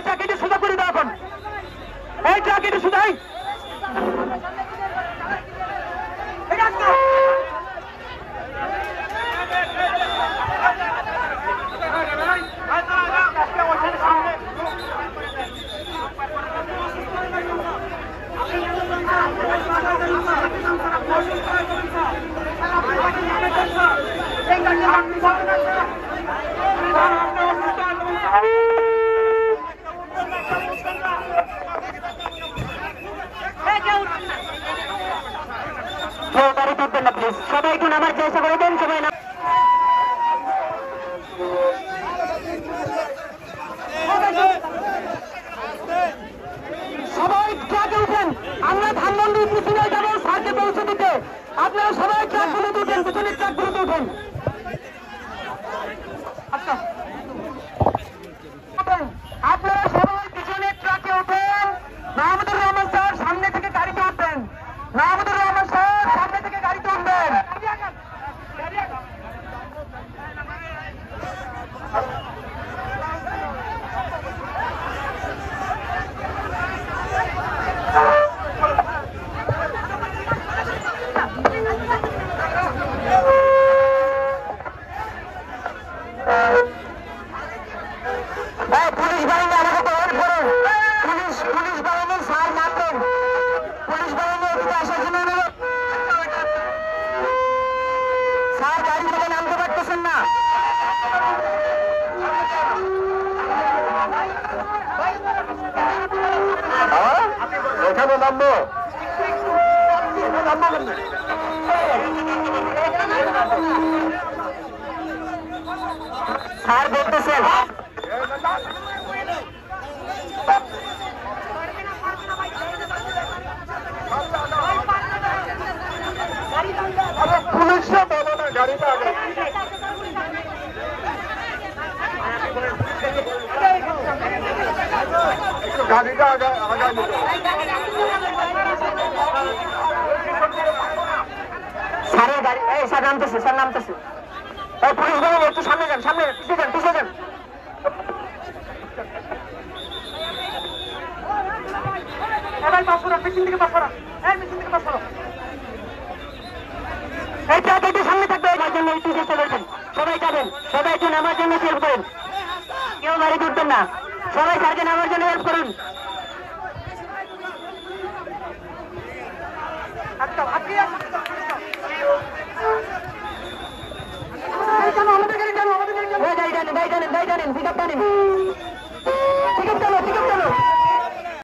Truck এটা সোজা করে দাও এখন, এই ট্রাক এটা সোজাই সবাই একটু নামার চেষ্টা করে দেন, সবাই না সবাই ট্রাকে উঠেন, আমরা ধানমন্ডি পিছনে যাবো সার্কে পৌঁছে দিতে, আপনারা সবাই ট্রাকগুলোতে উঠেন, পিছনের ট্রাকগুলোতে উঠেন। আচ্ছা আপনারা সবাই পিছনের ট্রাকে উঠেন। মাহমুদুর রহমান স্যার সামনে থেকে গাড়িতে উঠবেন, মাহমুদুর রহমান স্যার সামনে থেকে গাড়িতে উঠবেন। পুলিশ বাহিনী আমাকে তো হেল্প করুন, পুলিশ বাহিনী স্যার নামবেন, পুলিশ বাহিনী এদিকে আসার জন্য অনুরোধ। স্যার গাড়ি থেকে নামতে পারতেছেন না, এখানে নামবো, স্যার বলতেছেন পুলিশরা বলো না গাড়িটা আগে গাড়িটা আগামী স্যারের গাড়ি, এই স্যার নামতেছে, স্যার নামতেছে, এই পুলিশ বাহিনী একটু সামনে যান, সামনে পিছিয়ে যান, পিছিয়ে যান। এই ট্রাক একটু সামনে থাকবে, আমার জন্য একটু চেষ্টা করবেন, সবাই যাবেন, সবাই একটু নামার জন্য হেল্প করুন, কেউ গাড়ি তুলবেন না, সবাই স্যারকে নামার জন্য হেল্প করুন। আমাদের গাড়ি জানো, আমাদের গাড়ি জানো, গাড়ি জানেন, গাড়ি জানেন, গাড়ি জানেন, পিক আপ জানেন, পিক আপ